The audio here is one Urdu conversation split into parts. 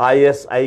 ISI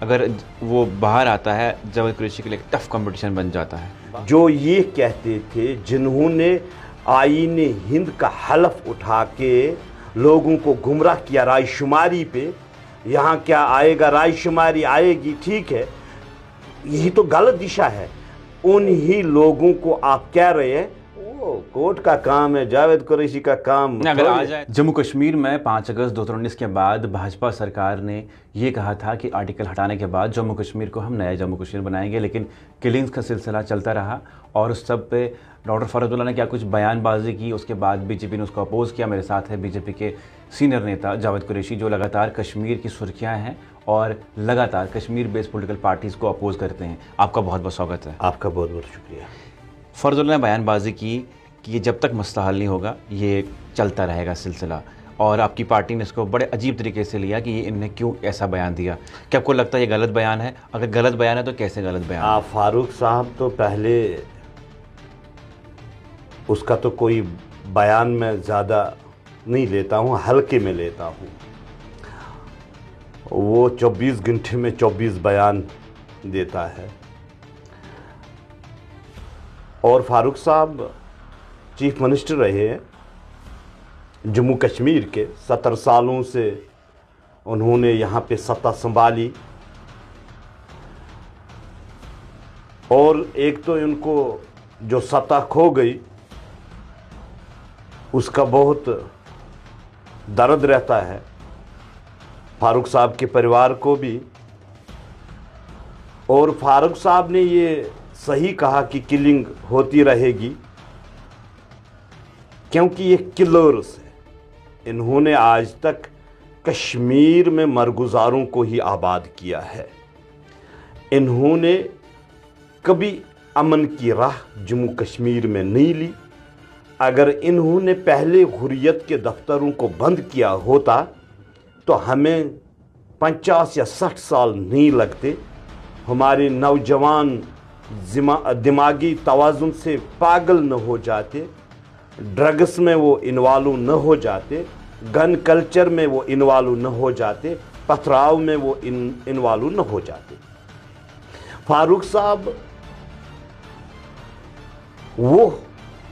اگر وہ باہر آتا ہے جاوید قریشی کے لیے ٹف کمپٹیشن بن جاتا ہے. جو یہ کہتے تھے، جنہوں نے آئین ہند کا حلف اٹھا کے لوگوں کو گمراہ کیا رائے شماری پہ، یہاں کیا آئے گا، رائے شماری آئے گی، ٹھیک ہے، یہی تو غلط دشا ہے. انہی لوگوں کو آپ کہہ رہے ہیں وہ کورٹ کا کام ہے، جاوید قریشی کا کام. اگر آ جائے جموں کشمیر میں 5 اگست 2019 کے بعد بھاجپا سرکار نے یہ کہا تھا کہ آرٹیکل ہٹانے کے بعد جموں کشمیر کو ہم نیا جموں کشمیر بنائیں گے، لیکن کلنگز کا سلسلہ چلتا رہا اور اس سب پہ ڈاکٹر فاروق عبداللہ نے کیا کچھ بیان بازی کی. اس کے بعد بی جے پی نے اس کو اپوز کیا. میرے ساتھ ہے بی جے پی کے سینئر نیتا جاوید قریشی، جو لگاتار کشمیر کی سرخیاں ہیں اور لگاتار کشمیر بیس پولیٹیکل پارٹیز کو اپوز کرتے ہیں. آپ کا بہت بہت سواگت ہے. آپ کا بہت بہت شکریہ. فاروق عبداللہ نے بیان بازی کی کہ یہ جب تک مسئلہ حل نہیں ہوگا یہ چلتا رہے گا سلسلہ، اور آپ کی پارٹی نے اس کو بڑے عجیب طریقے سے لیا کہ یہ ان نے کیوں ایسا بیان دیا. کیا آپ کو لگتا ہے یہ غلط بیان ہے؟ اگر غلط بیان ہے تو کیسے غلط بیان ہے؟ فاروق صاحب تو پہلے اس کا تو کوئی بیان میں زیادہ نہیں لیتا ہوں، ہلکے میں لیتا ہوں. وہ 24 گھنٹے میں 24 بیان دیتا ہے. اور فاروق صاحب چیف منسٹر رہے ہیں جموں کشمیر کے، 70 سالوں سے انہوں نے یہاں پہ سطح سنبھالی، اور ایک تو ان کو جو سطح کھو گئی اس کا بہت درد رہتا ہے، فاروق صاحب کے پریوار کو بھی. اور فاروق صاحب نے یہ صحیح کہا کہ کلنگ ہوتی رہے گی، کیونکہ یہ کلرز ہے. انہوں نے آج تک کشمیر میں مرگزاروں کو ہی آباد کیا ہے. انہوں نے کبھی امن کی راہ جموں کشمیر میں نہیں لی. اگر انہوں نے پہلے حریت کے دفتروں کو بند کیا ہوتا تو ہمیں 50 یا 60 سال نہیں لگتے. ہمارے نوجوان دماغی توازن سے پاگل نہ ہو جاتے، ڈرگس میں وہ انوالو نہ ہو جاتے، گن کلچر میں وہ انوالو نہ ہو جاتے، پتھراؤ میں وہ انوالو نہ ہو جاتے. فاروق صاحب وہ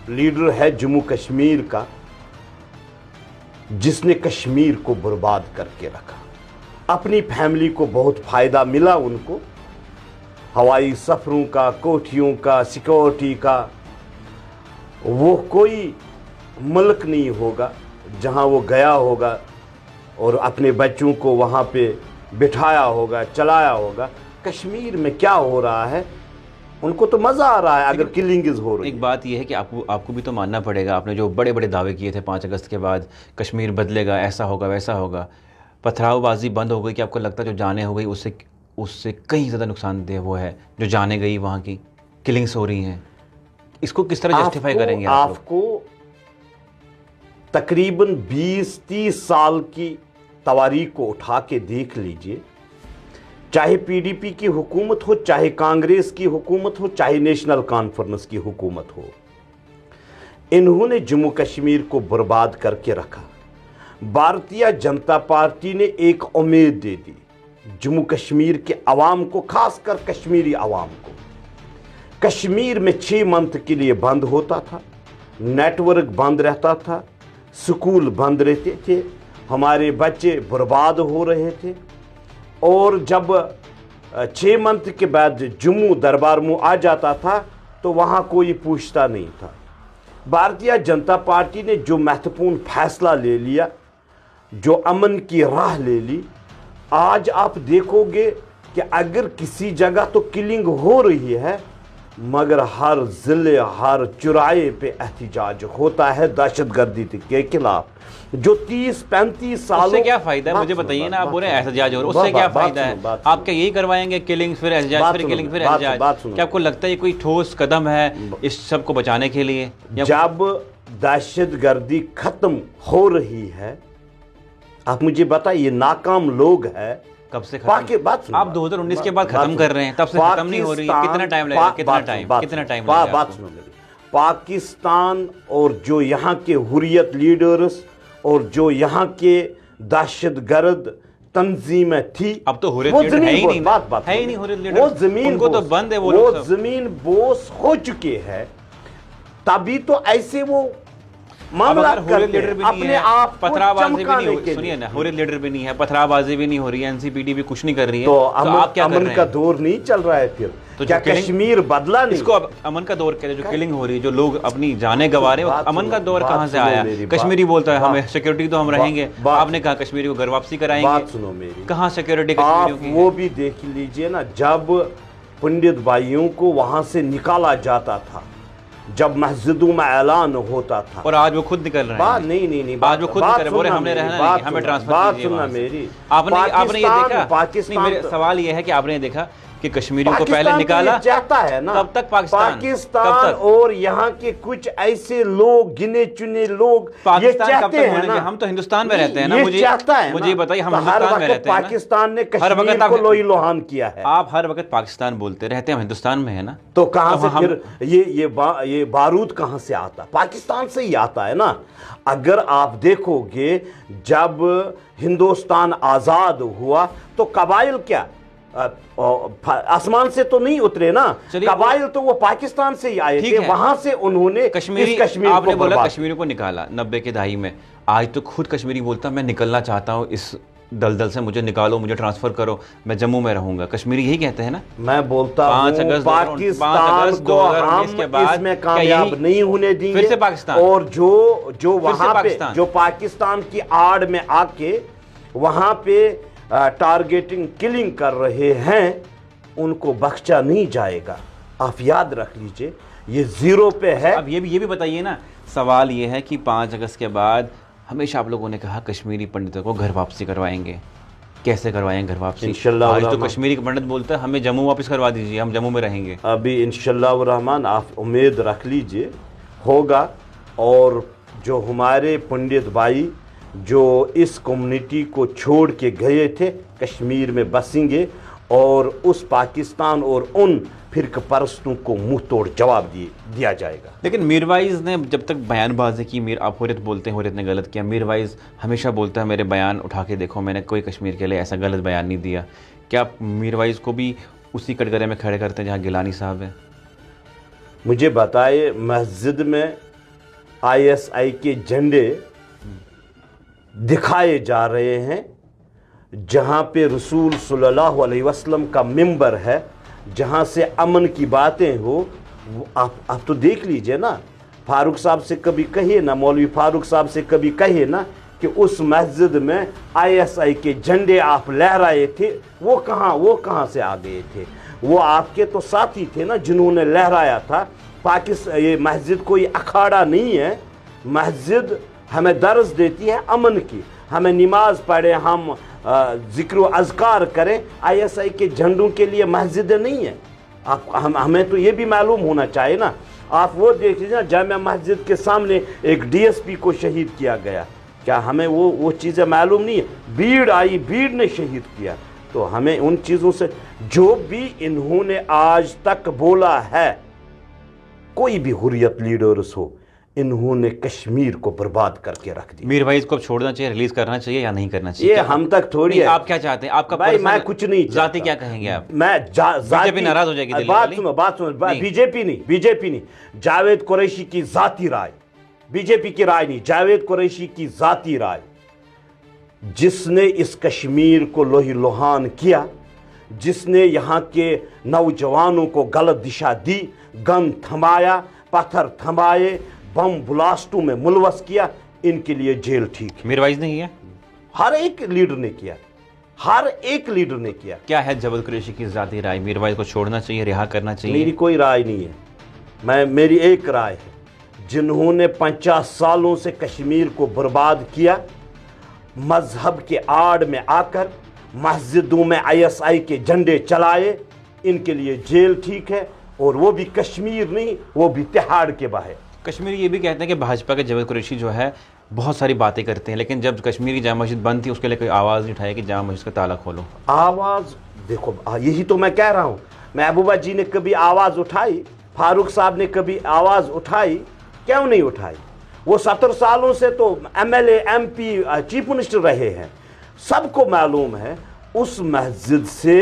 لیڈر ہے جموں کشمیر کا جس نے کشمیر کو برباد کر کے رکھا. اپنی فیملی کو بہت فائدہ ملا، ان کو ہوائی سفروں کا، کوٹھیوں کا، سیکورٹی کا. وہ کوئی ملک نہیں ہوگا جہاں وہ گیا ہوگا اور اپنے بچوں کو وہاں پہ بٹھایا ہوگا، چلایا ہوگا. کشمیر میں کیا ہو رہا ہے ان کو تو مزہ آ رہا ہے اگر کلنگز ہو رہی. ایک بات یہ ہے کہ آپ کو بھی تو ماننا پڑے گا، آپ نے جو بڑے بڑے دعوے کیے تھے 5 اگست کے بعد کشمیر بدلے گا، ایسا ہوگا ویسا ہوگا، پتھراؤ بازی بند ہو گئی. کہ آپ کو لگتا ہے جو جانیں ہو گئی اس سے کہیں زیادہ نقصان دہ وہ ہے جو جانیں گئی، وہاں کی کلنگز ہو رہی ہیں؟ اس کو کس طرح جسٹیفائی کریں گے آپ کو تقریباً 20-30 سال کی تواریخ کو اٹھا کے دیکھ لیجئے، چاہے پی ڈی پی کی حکومت ہو، چاہے کانگریس کی حکومت ہو، چاہے نیشنل کانفرنس کی حکومت ہو، انہوں نے جموں کشمیر کو برباد کر کے رکھا. بھارتیہ جنتا پارٹی نے ایک امید دے دی جموں کشمیر کے عوام کو، خاص کر کشمیری عوام کو. کشمیر میں 6 منتھ کے لیے بند ہوتا تھا، نیٹ ورک بند رہتا تھا، سکول بند رہتے تھے، ہمارے بچے برباد ہو رہے تھے. اور جب 6 منتھ کے بعد جموں دربار میں آ جاتا تھا تو وہاں کوئی پوچھتا نہیں تھا. بھارتیہ جنتا پارٹی نے جو مہتوپورن فیصلہ لے لیا، جو امن کی راہ لے لی، آج آپ دیکھو گے کہ اگر کسی جگہ تو کلنگ ہو رہی ہے مگر ہر ضلع، ہر چوراہے پہ احتجاج ہوتا ہے دہشت گردی کے خلاف. جو 30-35 سالوں سے کیا فائدہ ہے؟ مجھے بتائیے نا، آپ بول رہے ہیں احتجاج ہو رہا ہے، اس سے کیا فائدہ ہے؟ آپ کیا یہی کروائیں گے، کلنگ پھر احتجاج، پھر کلنگ پھر احتجاج؟ کیا آپ کو لگتا ہے یہ کوئی ٹھوس قدم ہے اس سب کو بچانے کے لیے؟ جب دہشت گردی ختم ہو رہی ہے، آپ مجھے بتائیے، یہ ناکام لوگ ہے کب سے ختم؟ آپ 2019 کے بعد ختم کر رہے ہیں، تب سے ختم نہیں ہو رہی ہے. کتنا ٹائم لگے گا؟ کتنا ٹائم لگے گا؟ پاکستان اور جو یہاں کے حریت لیڈرز اور جو یہاں کے دہشت گرد تنظیمیں تھی. اب تو حریت وہ لیڈر ہے ہی زمین نہیں، بات ہے ہی نہیں حریت لیڈر، وہ زمین ان کو تو بوس، بند ہے وہ وہ لوگ سب. زمین بوس ہو چکے ہیں. تبھی تو ایسے وہ اب معاملہ اگر حریت لیڈر بھی نہیں اپنے ہے، آپ کو پتھرا بازی بھی چمکانے نہیں کے ہو، سنیے لیے. نا، حریت لیڈر بھی نہیں ہے، پتھرا بازی بھی نہیں ہو رہی ہے، NCPD بھی کچھ نہیں کر رہی ہے، تو آپ کیا کر امن رہے کا ہیں؟ دور نہیں چل رہا ہے پھر؟ تو کیا جو killing- کشمیر بدلا نہیں؟ اس کو اب امن کا دور کہتے ہیں، جو کلنگ ہو رہی ہے، جو لوگ اپنی جانیں گنوا رہے ہیں، امن کا دور کہاں سے آیا؟ کشمیری بولتا ہے ہمیں سیکورٹی تو ہم رہیں گے، آپ نے کہا کشمیری کو گھر واپسی کرائیں گے. بات سنو میری، کہاں سیکورٹی آپ کشمیریوں کی؟ وہ بھی دیکھ لیجئے نا، جب پنڈت بھائیوں کو وہاں سے نکالا جاتا تھا، جب مسجدوں میں اعلان ہوتا تھا، اور آج وہ خود نکل رہے بات ہیں. نہیں آج وہ خود نکل رہے ہیں، بول رہے ہیں ہم نے رہنا نہیں، ہمیں ٹرانسفر کیجیے وہاں سے. میری آپ نے یہ دیکھا؟ پاکستان نہیں، میرے سوال یہ ہے کہ آپ نے دیکھا کہ کشمیریوں کو پہلے پاکستان تو نکالا، یہ چاہتا ہے نا. کب تک پاکستان؟ کب پاکستان تک؟ اور یہاں کے کچھ ایسے لوگ، گنے چنے لوگ، یہ پاکستان کب چاہتے تک ہیں بولیں گے؟ نا، ہم تو ہندوستان میں رہتے ہیں نا. یہ چاہتا ہے نا. مجھے یہ بتائیے، ہم تو ہر ہندوستان میں وقت رہتے ہیں نا. پاکستان نے ہر وقت کشمیر کو لوہی لوہان کیا ہے. آپ ہر وقت پاکستان بولتے رہتے ہیں، ہم ہندوستان میں ہے نا. تو کہاں سے پھر یہ بارود کہاں سے آتا؟ پاکستان سے ہی آتا ہے نا. اگر آپ دیکھو گے، جب ہندوستان آزاد ہوا تو قبائل کیا آسمان سے تو نہیں اترے نا. قبائل تو وہ پاکستان سے ہی آئے تھے، وہاں سے انہوں نے کشمیری، کشمیر آپ کو نے بولا برباد. کشمیری کو نکالا 90 کے دہائی میں. آج تو خود کشمیری بولتا میں نکلنا چاہتا ہوں اس دلدل سے، مجھے نکالو، مجھے ٹرانسفر کرو، میں جموں میں رہوں گا. کشمیری یہی کہتے ہیں نا. میں بولتا ہوں پاکستان کو ہم اس میں کامیاب نہیں ہونے دیں گے. پھر سے پاکستان، اور جو وہاں پہ جو پاکستان کی آڑ میں آ کے وہاں پہ ٹارگیٹنگ کلنگ کر رہے ہیں، ان کو بخشا نہیں جائے گا. آپ یاد رکھ لیجئے، یہ زیرو پہ ہے. اب یہ بھی بتائیے نا، سوال یہ ہے کہ 5 اگست کے بعد ہمیشہ آپ لوگوں نے کہا کشمیری پنڈتوں کو گھر واپسی کروائیں گے. کیسے کروائیں گے گھر واپسی؟ انشاءاللہ آج تو کشمیری پنڈت بولتا ہے ہمیں جموں واپس کروا دیجیے، ہم جموں میں رہیں گے. ابھی انشاءاللہ الرحمن آپ امید رکھ لیجئے ہوگا. اور جو ہمارے پنڈت بھائی جو اس کمیونٹی کو چھوڑ کے گئے تھے، کشمیر میں بسیں گے، اور اس پاکستان اور ان فرقہ پرستوں کو منہ توڑ جواب دیا جائے گا. لیکن میروائز نے جب تک بیان بازی کی، آپ حریت بولتے ہیں، حریت نے غلط کیا. میروائز ہمیشہ بولتا ہے میرے بیان اٹھا کے دیکھو، میں نے کوئی کشمیر کے لیے ایسا غلط بیان نہیں دیا. کیا آپ میروائز کو بھی اسی کٹگرے میں کھڑے کرتے ہیں جہاں گیلانی صاحب ہیں؟ مجھے بتائے، مسجد میں ISI کے جھنڈے دکھائے جا رہے ہیں، جہاں پہ رسول صلی اللہ علیہ وسلم کا ممبر ہے، جہاں سے امن کی باتیں ہو. آپ تو دیکھ لیجئے نا، فاروق صاحب سے کبھی کہیے نا، مولوی فاروق صاحب سے کبھی کہیے نا کہ اس مسجد میں ISI کے جھنڈے آپ لہرائے تھے، وہ کہاں سے آ گئے تھے؟ وہ آپ کے تو ساتھی تھے نا جنہوں نے لہرایا تھا. یہ مسجد کوئی اکھاڑا نہیں ہے. مسجد ہمیں درس دیتی ہے امن کی. ہمیں نماز پڑھے، ہم ذکر و اذکار کریں. ISI کے جھنڈوں کے لیے مسجدیں نہیں ہیں. ہمیں تو یہ بھی معلوم ہونا چاہیے نا. آپ وہ دیکھ لیجیے نا، جامع مسجد کے سامنے ایک DSP کو شہید کیا گیا. کیا ہمیں وہ چیزیں معلوم نہیں ہیں؟ بھیڑ آئی، بھیڑ نے شہید کیا. تو ہمیں ان چیزوں سے، جو بھی انہوں نے آج تک بولا ہے، کوئی بھی حریت لیڈرز ہو، انہوں نے کشمیر کو برباد کر کے رکھ دیا. میروائز کو اب چھوڑنا چاہیے، ریلیز کرنا چاہیے یا نہیں کرنا چاہیے؟ یہ ہم تک تھوڑی ہے. آپ کیا چاہتے ہیں؟ آپ کا بھائی میں کچھ نہیں ذاتی کیا کہیں گے آپ؟ میں BJP ناراض ہو جائے گی. بات سنو BJP نہیں، جاوید قریشی کی ذاتی رائے، BJP کی رائے نہیں، جاوید قریشی کی ذاتی رائے. جس نے اس کشمیر کو لوہی لوہان کیا، جس نے یہاں کے نوجوانوں کو غلط دشا دی، گن تھمایا، پتھر تھمائے، بم بلاسٹوں میں ملوث کیا، ان کے لیے جیل ٹھیک ہے. میروائز نے کیا؟ ہر ایک لیڈر نے کیا، ہر ایک لیڈر نے کیا. کیا ہے جاوید قریشی کی ذاتی رائے؟ میروائز کو چھوڑنا چاہیے، رہا کرنا چاہیے؟ میری کوئی رائے نہیں ہے. میری ایک رائے ہے، جنہوں نے 50 سالوں سے کشمیر کو برباد کیا، مذہب کے آڑ میں آ کر مسجدوں میں ISI کے جھنڈے چلائے، ان کے لیے جیل ٹھیک ہے. اور وہ بھی کشمیر نہیں، وہ بھی تہاڑ کے باہر. کشمیری یہ بھی کہتے ہیں کہ بھاجپا کے جاوید قریشی جو ہے بہت ساری باتیں کرتے ہیں، لیکن جب کشمیری جامع مسجد بند تھی اس کے لیے کوئی آواز نہیں اٹھائی کہ جامع مسجد کا تالا کھولو. آواز دیکھو، یہی تو میں کہہ رہا ہوں. محبوبہ جی نے کبھی آواز اٹھائی؟ فاروق صاحب نے کبھی آواز اٹھائی؟ کیوں نہیں اٹھائی؟ وہ 70 سالوں سے تو MLA MP چیف منسٹر رہے ہیں. سب کو معلوم ہے اس مسجد سے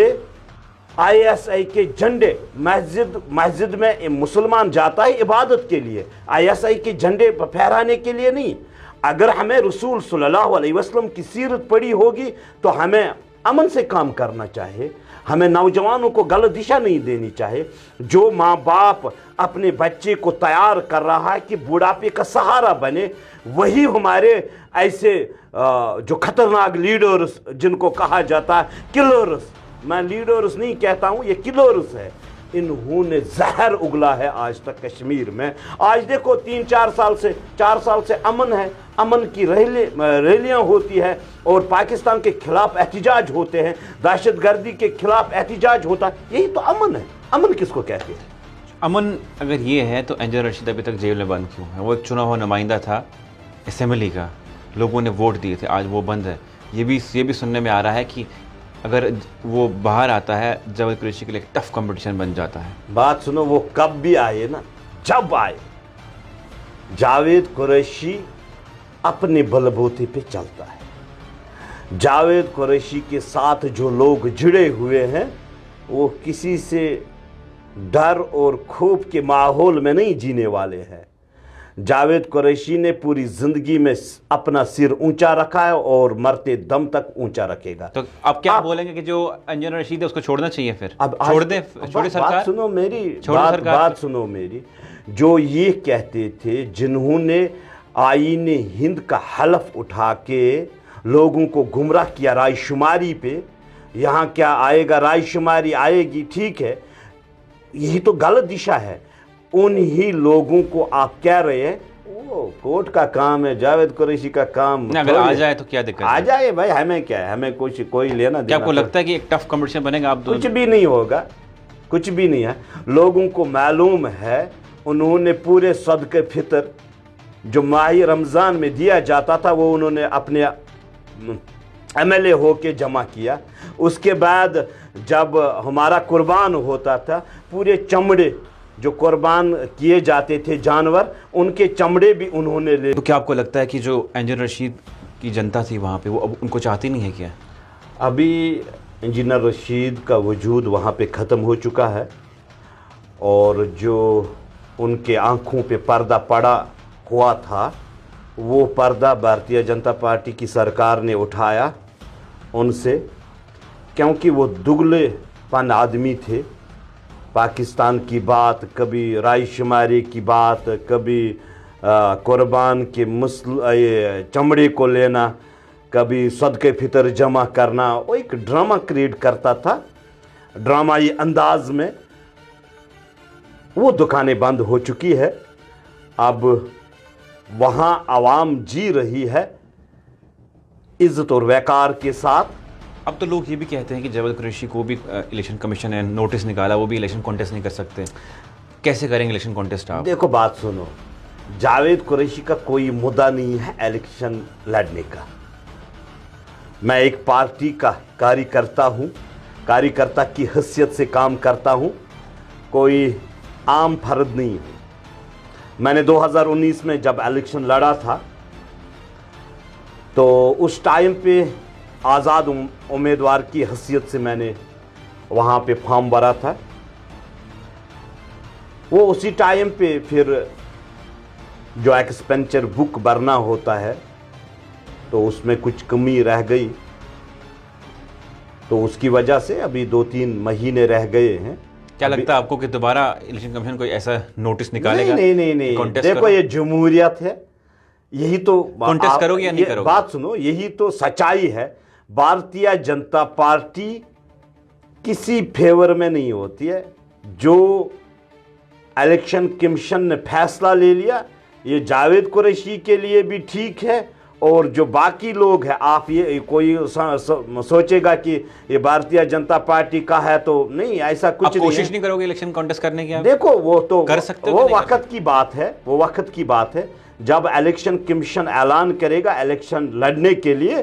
ISI کے جھنڈے، مسجد میں مسلمان جاتا ہے عبادت کے لیے، ISI کے جھنڈے پھہرانے کے لیے نہیں۔ اگر ہمیں رسول صلی اللہ علیہ وسلم کی سیرت پڑھی ہوگی تو ہمیں امن سے کام کرنا چاہیے، ہمیں نوجوانوں کو غلط دشا نہیں دینی چاہیے۔ جو ماں باپ اپنے بچے کو تیار کر رہا ہے کہ بڑھاپے کا سہارا بنے، وہی ہمارے ایسے جو خطرناک لیڈرز جن کو کہا جاتا ہے کلرز، میں لیڈرز نہیں کہتا ہوں، یہ کلرز ہے، انہوں نے زہر اگلا ہے آج تک کشمیر میں۔ آج دیکھو 4 سال سے امن ہے، امن کی ریلیاں ہوتی ہے اور پاکستان کے خلاف احتجاج ہوتے ہیں، دہشت گردی کے خلاف احتجاج ہوتا ہے، یہی تو امن ہے۔ امن کس کو کہتے ہیں؟ امن اگر یہ ہے تو انجر رشید ابھی تک جیل میں بند کیوں ہے؟ وہ ایک چنا ہوا نمائندہ تھا اسمبلی کا، لوگوں نے ووٹ دیے تھے، آج وہ بند ہے۔ یہ بھی سننے میں آ رہا ہے کہ اگر وہ باہر آتا ہے جاوید قریشی کے لیے ٹف کمپٹیشن بن جاتا ہے۔ بات سنو، وہ کب بھی آئے نا، جب آئے، جاوید قریشی اپنے بل بوتے پہ چلتا ہے۔ جاوید قریشی کے ساتھ جو لوگ جڑے ہوئے ہیں وہ کسی سے ڈر اور خوف کے ماحول میں نہیں جینے والے ہیں۔ جاوید قریشی نے پوری زندگی میں اپنا سر اونچا رکھا ہے اور مرتے دم تک اونچا رکھے گا۔ تو آپ کیا بولیں گے کہ جو انجر رشید ہے اس کو چھوڑنا چاہیے؟ پھر چھوڑے سرکار؟ بات سنو میری، بات سنو میری۔ جو یہ کہتے تھے، جنہوں نے آئین ہند کا حلف اٹھا کے لوگوں کو گمراہ کیا رائے شماری پہ، یہاں کیا آئے گا، رائے شماری آئے گی، ٹھیک ہے، یہی تو غلط دشا ہے۔ انہی لوگوں کو آپ کہہ رہے ہیں وہ کورٹ کا کام ہے، جاوید قریشی کا کام اگر آ جائے تو کیا دقت ہے؟ آ جائے بھائی، ہمیں کیا ہے، ہمیں کوئی لینا دینا۔ کیا آپ کو لگتا ہے کہ ایک ٹف کمپٹیشن بنے گا؟ آپ کچھ بھی نہیں ہوگا، کچھ بھی نہیں ہے۔ لوگوں کو معلوم ہے، انہوں نے پورے صدقہ فطر جو ماہ رمضان میں دیا جاتا تھا وہ انہوں نے اپنے MLA ہو کے جمع کیا۔ اس کے بعد جب ہمارا قربان ہوتا تھا، پورے چمڑے جو قربان کیے جاتے تھے جانور، ان کے چمڑے بھی انہوں نے لے۔ تو کیا آپ کو لگتا ہے کہ جو انجر رشید کی جنتا تھی وہاں پہ، وہ اب ان کو چاہتی نہیں ہے کیا؟ ابھی انجینئر رشید کا وجود وہاں پہ ختم ہو چکا ہے، اور جو ان کے آنکھوں پہ پردہ پڑا ہوا تھا وہ پردہ بھارتیہ جنتا پارٹی کی سرکار نے اٹھایا ان سے، کیونکہ وہ دگلے پن آدمی تھے۔ پاکستان کی بات، کبھی رائے شماری کی بات، کبھی قربان کے چمڑے کو لینا، کبھی صدقہ فطر جمع کرنا، وہ ایک ڈرامہ کریٹ کرتا تھا، ڈرامائی انداز میں۔ وہ دکانیں بند ہو چکی ہے، اب وہاں عوام جی رہی ہے عزت اور وقار کے ساتھ۔ اب تو لوگ یہ بھی کہتے ہیں کہ جاوید قریشی کو بھی الیکشن کمیشن نے نوٹس نکالا، وہ بھی الیکشن کانٹیسٹ نہیں کر سکتے، کیسے کریں گے الیکشن کانٹیسٹ آپ؟ دیکھو بات سنو، جاوید قریشی کا کوئی مدعا نہیں ہے الیکشن لڑنے کا۔ میں ایک پارٹی کا کاری کرتا کی حیثیت سے کام کرتا ہوں، کوئی عام فرد نہیں ہوں۔ میں نے 2019 میں جب الیکشن لڑا تھا تو اس ٹائم پہ آزاد امیدوار کی حیثیت سے میں نے وہاں پہ فارم بھرا تھا۔ وہ اسی ٹائم پہ پھر جو ایکسپینچر بک بھرنا ہوتا ہے تو اس میں کچھ کمی رہ گئی، تو اس کی وجہ سے ابھی 2-3 مہینے رہ گئے ہیں۔ کیا لگتا ہے آپ کو کہ دوبارہ الیکشن کمیشن کوئی ایسا نوٹس نکالے گا؟ نہیں، دیکھو یہ جمہوریت ہے، یہی تو کانٹیسٹ کرو گے یا نہیں کرو گے؟ بات سنو، یہی تو سچائی ہے۔ بھارتیہ جنتا پارٹی کسی فیور میں نہیں ہوتی ہے۔ جو الیکشن کمیشن نے فیصلہ لے لیا یہ جاوید قریشی کے لیے بھی ٹھیک ہے، اور جو باقی لوگ ہیں، آپ یہ کوئی سوچے گا کہ یہ بھارتیہ جنتا پارٹی کا ہے تو نہیں، ایسا کچھ نہیں ہے۔ کوشش نہیں کرو گے الیکشن کانٹیسٹ کرنے کی؟ دیکھو وہ تو کر سکتے ہو، وہ وقت کی بات ہے، وہ وقت کی بات ہے۔ جب الیکشن کمیشن اعلان کرے گا الیکشن لڑنے کے لیے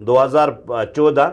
2014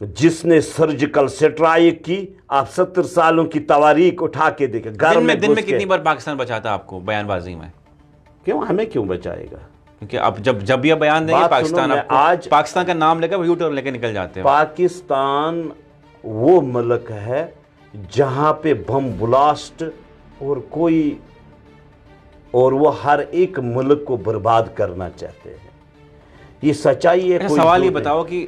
جس نے سرجیکل سٹرائک کی، آپ 70 سالوں کی تواریخ اٹھا کے دیکھیں، گھر میں دن میں کتنی بار پاکستان بچاتا آپ کو بیان بازی میں؟ کیوں ہمیں کیوں بچائے گا؟ کیونکہ آپ جب یہ بیان دیں گے پاکستان آج پاکستان کا نام لے کر یو ٹرن لے کے نکل جاتے ہیں۔ پاکستان وہ ملک ہے جہاں پہ بم بلاسٹ اور وہ ہر ایک ملک کو برباد کرنا چاہتے ہیں، یہ سچائی ہے۔ سوال یہ بتاؤ کہ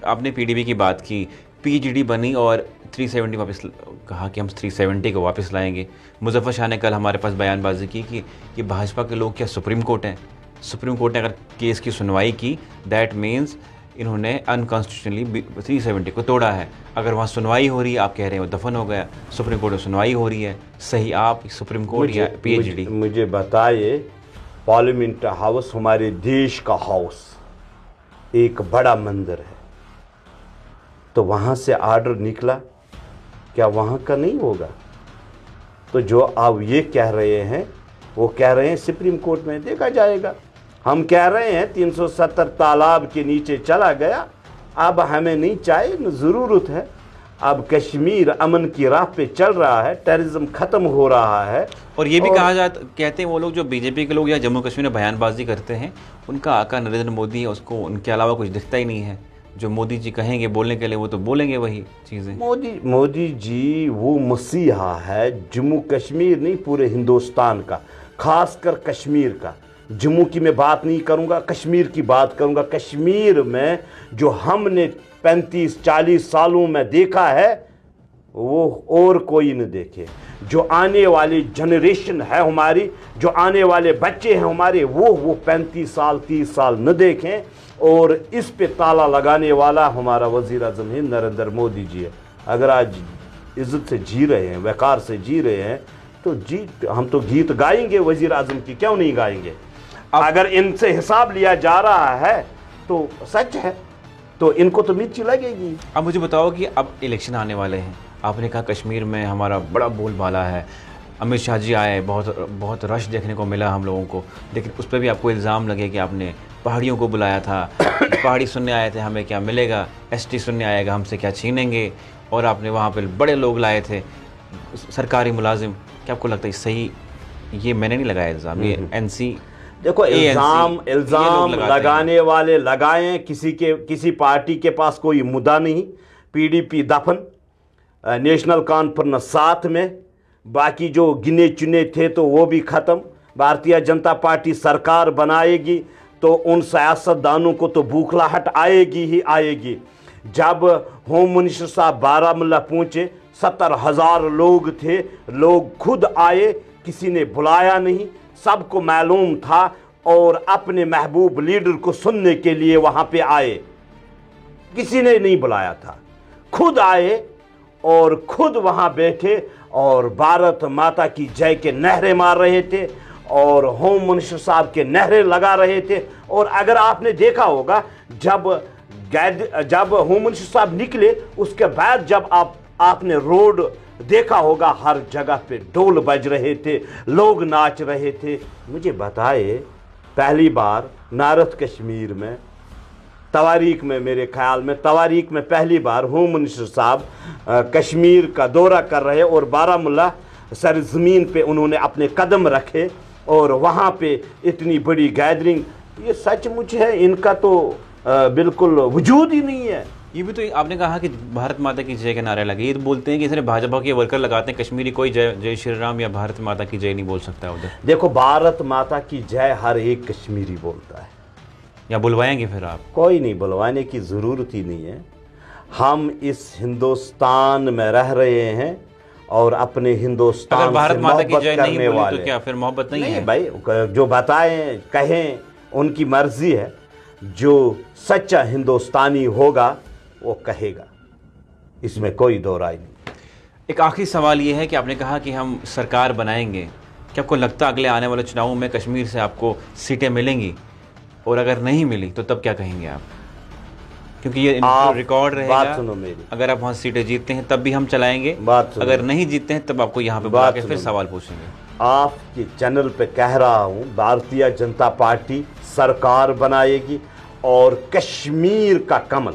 آپ نے پی ڈی بی کی بات کی، پی جی ڈی بنی اور 370 واپس کہا کہ ہم 370 کو واپس لائیں گے۔ مظفر شاہ نے کل ہمارے پاس بیان بازی کی کہ یہ بھاجپا کے لوگ کیا سپریم کورٹ ہیں؟ سپریم کورٹ نے اگر کیس کی سنوائی کی دیٹ مینز انہوں نے انکانسٹیٹیوشنلی 370 کو توڑا ہے۔ اگر وہاں سنوائی ہو رہی ہے، آپ کہہ رہے ہیں وہ دفن ہو گیا، سپریم کورٹ میں سنوائی ہو رہی ہے، صحیح آپ سپریم کورٹ یا پی ایچ ڈی؟ مجھے بتائیے، پارلیمنٹ ہاؤس ہمارے دیش کا ہاؤس ایک بڑا مندر ہے، تو وہاں سے آرڈر نکلا، کیا وہاں کا نہیں ہوگا؟ تو جو آپ یہ کہہ رہے ہیں وہ کہہ رہے ہیں سپریم کورٹ میں دیکھا جائے گا۔ ہم کہہ رہے ہیں 370 تالاب کے نیچے چلا گیا، اب ہمیں نہیں چاہیے، ضرورت ہے۔ اب کشمیر امن کی راہ پہ چل رہا ہے، ٹیررزم ختم ہو رہا ہے۔ اور یہ بھی کہا جاتا، کہتے ہیں وہ لوگ جو بی جے پی کے لوگ یا جموں کشمیر میں بیان بازی کرتے ہیں، ان کا آقا نریندر مودی ہے، اس کو ان کے علاوہ کچھ دکھتا ہی نہیں ہے۔ جو مودی جی کہیں گے بولنے کے لیے وہ تو بولیں گے وہی چیزیں۔ مودی جی وہ مسیحا ہے جموں کشمیر نہیں، پورے ہندوستان کا، خاص کر کشمیر کا۔ جموں کی میں بات نہیں کروں گا، کشمیر کی بات کروں گا۔ کشمیر میں جو ہم نے 35-40 سالوں میں دیکھا ہے وہ اور کوئی نہ دیکھے۔ جو آنے والی جنریشن ہے ہماری، جو آنے والے بچے ہیں ہمارے، وہ 35 سال 30 سال نہ دیکھیں۔ اور اس پہ تالا لگانے والا ہمارا وزیر اعظم ہے نریندر مودی جی ہے۔ اگر آج عزت سے جی رہے ہیں، وقار سے جی رہے ہیں، تو ہم تو گیت گائیں گے وزیر اعظم کی، کیوں نہیں گائیں گے؟ اگر ان سے حساب لیا جا رہا ہے تو سچ ہے، تو ان کو تو مرچی لگے گی۔ اب مجھے بتاؤ کہ اب الیکشن آنے والے ہیں، آپ نے کہا کشمیر میں ہمارا بڑا بول بالا ہے، امت شاہ جی آئے، بہت رش دیکھنے کو ملا ہم لوگوں کو، لیکن اس پہ بھی آپ کو الزام لگے کہ آپ نے پہاڑیوں کو بلایا تھا، پہاڑی سننے آئے تھے ہمیں کیا ملے گا، ایس ٹی سننے آئے گا ہم سے کیا چھینیں گے، اور آپ نے وہاں پہ بڑے لوگ لائے تھے سرکاری ملازم۔ کیا آپ کو لگتا ہے صحیح؟ یہ میں نے نہیں لگایا الزام، یہ این سی۔ دیکھو، الزام لگانے والے لگائیں، کسی پارٹی کے پاس کوئی مدعا نہیں۔ پی ڈی پی دفن، نیشنل کانفرنس ساتھ میں، باقی جو گنے چنے تھے تو وہ بھی ختم۔ بھارتیہ جنتا پارٹی سرکار بنائے گی تو ان سیاست دانوں کو تو بوکھلاہٹ آئے گی ہی آئے گی۔ جب ہوم منسٹر صاحب بارہمولہ پہنچے، 70,000 لوگ تھے، لوگ خود آئے، کسی نے بلایا نہیں، سب کو معلوم تھا، اور اپنے محبوب لیڈر کو سننے کے لیے وہاں پہ آئے، کسی نے نہیں بلایا تھا، خود آئے اور خود وہاں بیٹھے اور بھارت ماتا کی جے کے نعرے مار رہے تھے اور ہوم منسٹر صاحب کے نعرے لگا رہے تھے۔ اور اگر آپ نے دیکھا ہوگا، جب ہوم منسٹر صاحب نکلے، اس کے بعد جب آپ نے روڈ دیکھا ہوگا، ہر جگہ پہ ڈول بج رہے تھے، لوگ ناچ رہے تھے۔ مجھے بتائے، پہلی بار نارتھ کشمیر میں تواریخ میں، میرے خیال میں تواریخ میں پہلی بار ہوم منسٹر صاحب کشمیر کا دورہ کر رہے، اور بارہمولہ سرزمین پہ انہوں نے اپنے قدم رکھے، اور وہاں پہ اتنی بڑی گیدرنگ، یہ سچ مچ ہے، ان کا تو بالکل وجود ہی نہیں ہے۔ یہ بھی تو آپ نے کہا کہ بھارت ماتا کی جے کے نعرے لگے، یہ بولتے ہیں کہ اس نے بھاجپا کے ورکر لگاتے ہیں، کشمیری کوئی جے شری رام یا بھارت ماتا کی جے نہیں بول سکتا ہے ادھر۔ دیکھو، بھارت ماتا کی جے ہر ایک کشمیری بولتا ہے۔ یا بلوائیں گے پھر آپ؟ کوئی نہیں، بلوانے کی ضرورت ہی نہیں ہے۔ ہم اس ہندوستان میں رہ رہے ہیں اور اپنے ہندوستان سے بھارت ماتا کی محبت جے نہیں کرنے بولی والے۔ تو کیا پھر محبت نہیں ہے؟ بھائی، جو بتائیں کہیں ان کی مرضی ہے، جو سچا ہندوستانی ہوگا وہ کہے گا، اس میں کوئی دو رائے نہیں۔ ایک آخری سوال یہ ہے کہ آپ نے کہا کہ ہم سرکار بنائیں گے، کیا آپ کو لگتا ہے اگلے آنے والے چناؤں میں کشمیر سے آپ کو سیٹیں ملیں گی؟ اور اگر نہیں ملی تو تب کیا کہیں گے آپ؟ کیونکہ یہ ریکارڈ رہے بات گا، سنو میری، اگر آپ وہاں سیٹیں جیتتے ہیں تب بھی ہم چلائیں گے، بات سنو، اگر نہیں جیتتے ہیں تب آپ کو یہاں پہ بلا کے پھر سوال پوچھیں گے۔ آپ کے چینل پہ کہہ رہا ہوں، بھارتیہ جنتا پارٹی سرکار بنائے گی، اور کشمیر کا کمل